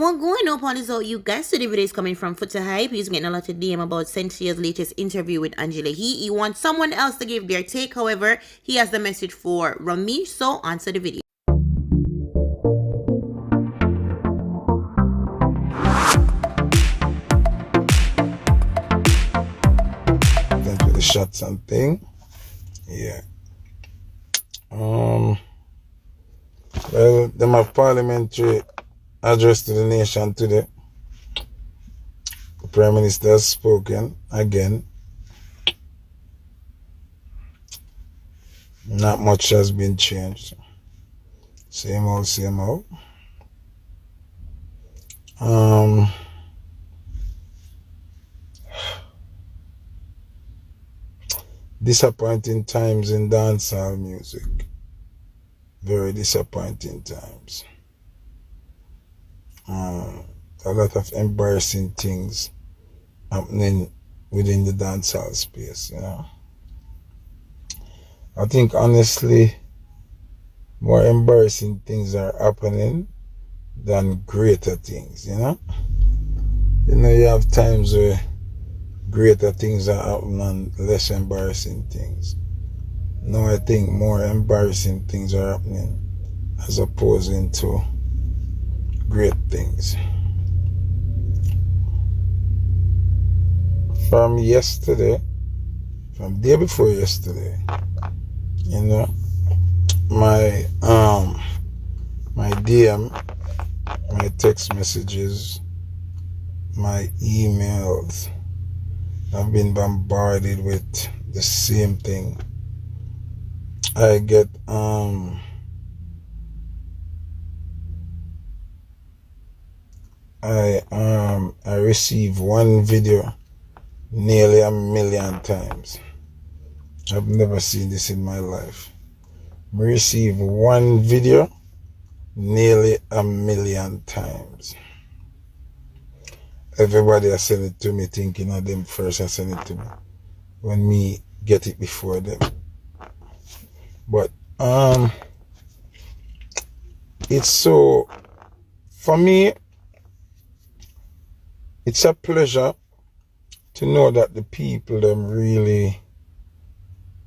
What going up on is all you guys. So the video is coming from Foota Hype. He's getting a lot of DM about Shenseea's latest interview with Angela Yee. He wants someone else to give their take. However, he has the message for Romeich. So answer the video. That's with the shots and thing. Yeah. Well, them have parliamentary address to the nation today. The Prime Minister has spoken again. Not much has been changed. Same old, same old. Disappointing times in dancehall music. Very disappointing times. A lot of embarrassing things happening within the dancehall space, you know. I think honestly, more embarrassing things are happening than greater things, you know. You know, you have times where greater things are happening and less embarrassing things. Now I think more embarrassing things are happening as opposing to great things. From day before yesterday, you know, my DM, my text messages, my emails, I've been bombarded with the same thing. I get I receive one video nearly 1,000,000 times. I've never seen this in my life. I receive one video nearly 1,000,000 times. Everybody has sent it to me thinking of them first and send it to me when me get it before them. But it's so, for me, it's a pleasure to know that the people them really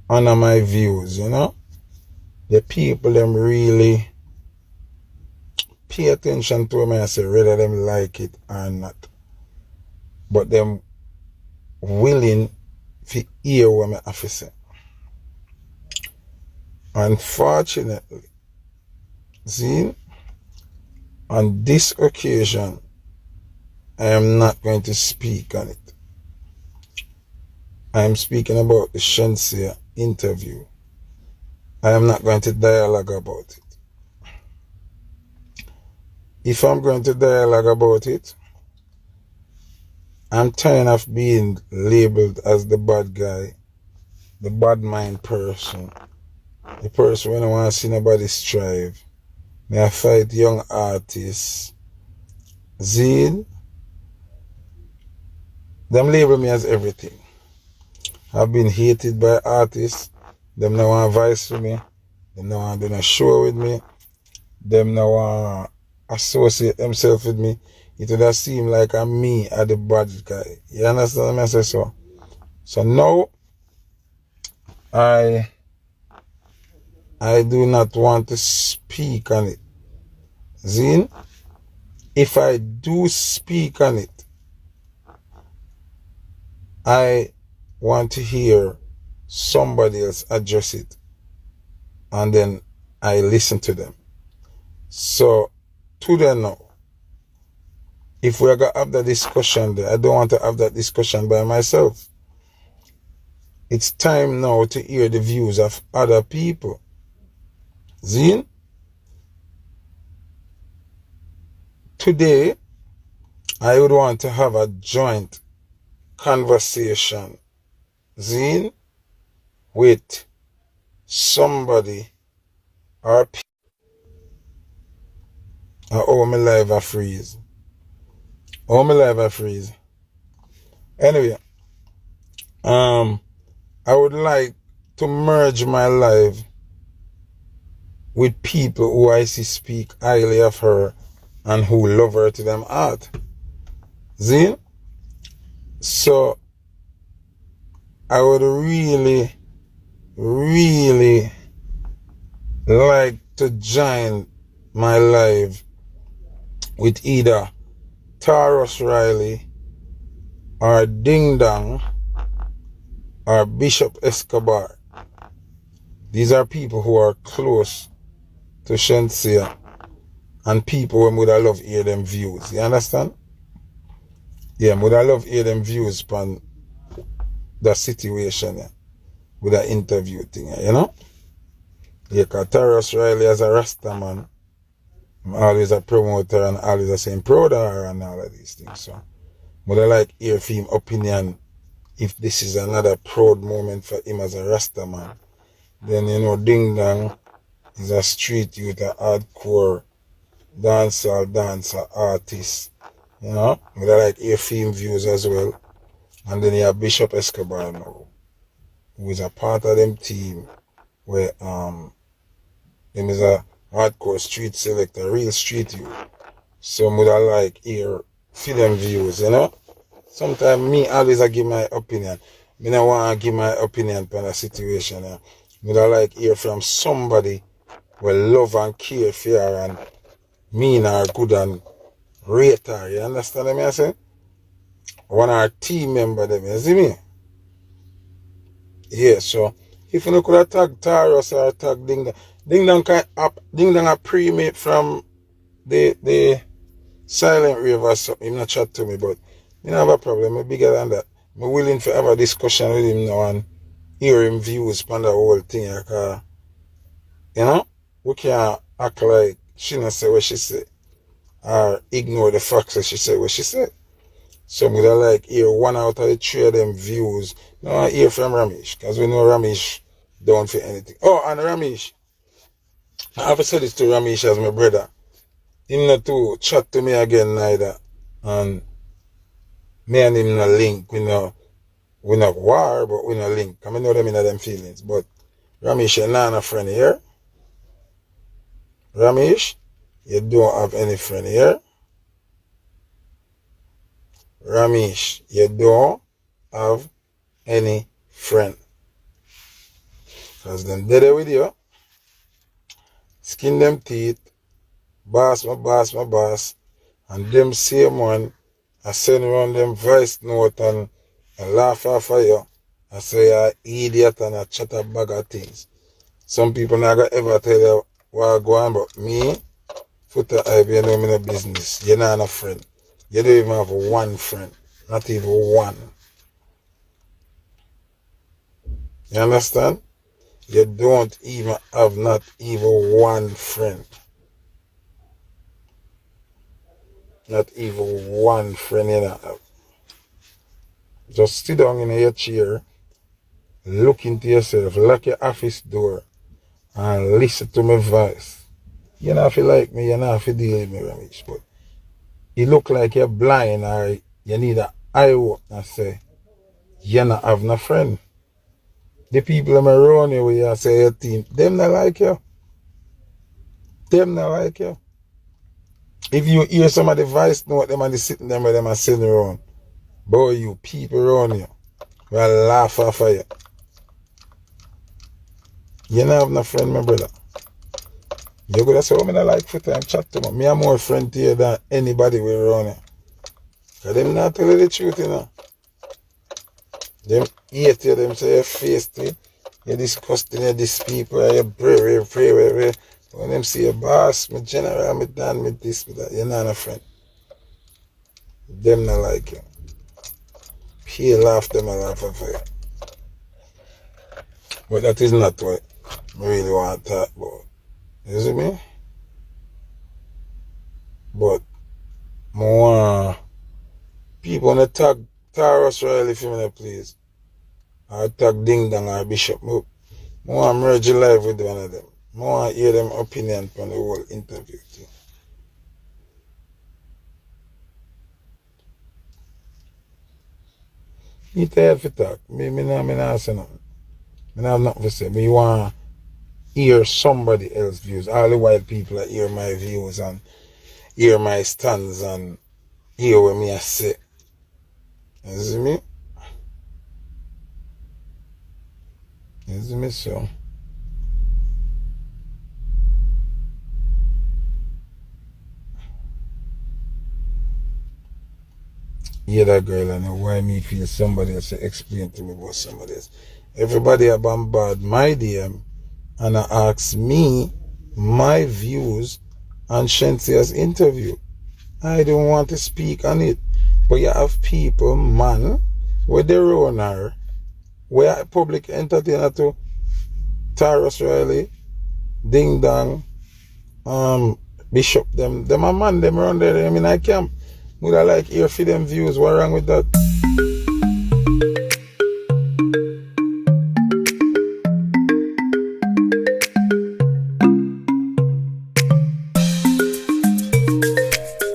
honor my views, you know. The people them really pay attention to me and say whether them like it or not. But them willing to hear what I have to say. Unfortunately, see, on this occasion, I am not going to speak on it. I am speaking about the Shenseea interview. I am not going to dialogue about it. If I'm going to dialogue about it, I'm tired of being labeled as the bad guy, the bad mind person, the person when I want to see nobody strive. May I fight young artists. Zine, them label me as everything. I've been hated by artists. Them now want advice for me. Them now want to do a show with me. Them now want associate themselves with me. It would have seemed like I'm me at the bad guy. You understand what I say? So now I do not want to speak on it. Zine, if I do speak on it, I want to hear somebody else address it, and then I listen to them. So today now, if we're going to have that discussion there, I don't want to have that discussion by myself. It's time now to hear the views of other people. Zine, today, I would want to have a joint conversation, Zine, with somebody or people. Oh, my life a freeze. Oh, my life a freeze. Anyway, I would like to merge my life with people who I see speak highly of her and who love her to them heart. See? So I would really, really like to join my live with either Taurus Riley or Ding Dong or Bishop Escobar. These are people who are close to Shenseea and people who would I love hear them views. You understand? Yeah, would I love hear them views on the situation, yeah, with the interview thing, you know? Yeah, because Taurus Riley as a Rasta man, I'm always a promoter and always a saying proud of her and all of these things. So would I like hear from him opinion if this is another proud moment for him as a Rasta man. Then, you know, Ding Dong is a street youth, a hardcore dancer artist. You know, would I like hear from him views as well. And then you have Bishop Escobar now, who is a part of them team where him is a hardcore street selector, real street youth. So would I like hear for them views, you know? Sometimes me always I give my opinion. Me don't want to give my opinion on a situation. Would I like hear from somebody who love and care for her and mean her good and rate her. You understand what I say? One of our team member them, you see me? Yeah, so if you could have tag Taurus or tag Ding Dong, Ding Dong a pre-made from the Silent Rave or something. Him not chat to me, but I don't have a problem. I'm bigger than that. I'm willing to have a discussion with him now and hear him views on the whole thing. Because, you know, we can't act like she not say what she said or ignore the facts that she said what she said. So I'm going to like hear one out of the three of them views. No, I hear from Romeich, because we know Romeich don't for anything. Oh, and Romeich, I have said this to Romeich as my brother. Him not to chat to me again neither. And me and him no link. We not war, but we no link. I know them in them feelings. But Romeich, you're not a friend here. Romeich, you don't have any friend here. Romeich, you don't have any friend. Because them dead with you. Skin them teeth. Boss, my boss. And them same one, I send around them voice note and laugh off of you. I say you're an idiot and a chat a bag of things. Some people not gonna ever tell you what go on, but me, Foota Hype, you know me no business. You're not a friend. You don't even have one friend. Not even one. You understand? You don't even have not even one friend. Not even one friend you don't have. Just sit down in your chair, look into yourself, lock your office door, and listen to my voice. You not feel like me, you not feel deal with me, Romeich, but you look like you're blind or you need an eye opener, say, you not have no friend. The people that around you where you say your team, them not like you. Them not like you. If you hear some of the voice note, them and the sitting them where them are sitting around, boy, you people around you will laugh off of you. You not have no friend, my brother. You go to say, oh, I like Foota and chat to me. Me am more friend to you than anybody we around you. Because them not tell you the truth, you know. Them hate you, them say you face to you. You're disgusting, you this people, you pray. When them say your boss, my general, me done, me this, me that, you're not a friend. Them not like you. He laugh, them and laugh for you. But that is not what I really want to talk about. You see me? But more people want to tag Taurus Riley for me, please. Or tag Ding Dong or Bishop. I want to merge live with one of them. I want to hear them opinion on the whole interview thing. Me tired for talk. Me not say nothing. I have nothing to say. Me want to hear somebody else's views. All the white people that hear my views and hear my stance and hear what me I say. You see me? You see me, so? Yeah, that girl, I know why me feel somebody else to explain to me about somebody else. Everybody a bombard my DM and ask me my views on Shensea's interview. I don't want to speak on it. But you have people, man, where they run her, where public entertainer to Taurus Riley, Ding Dong, Bishop, them a man, them around there, them in a camp. Would I like hear for them views? What wrong with that?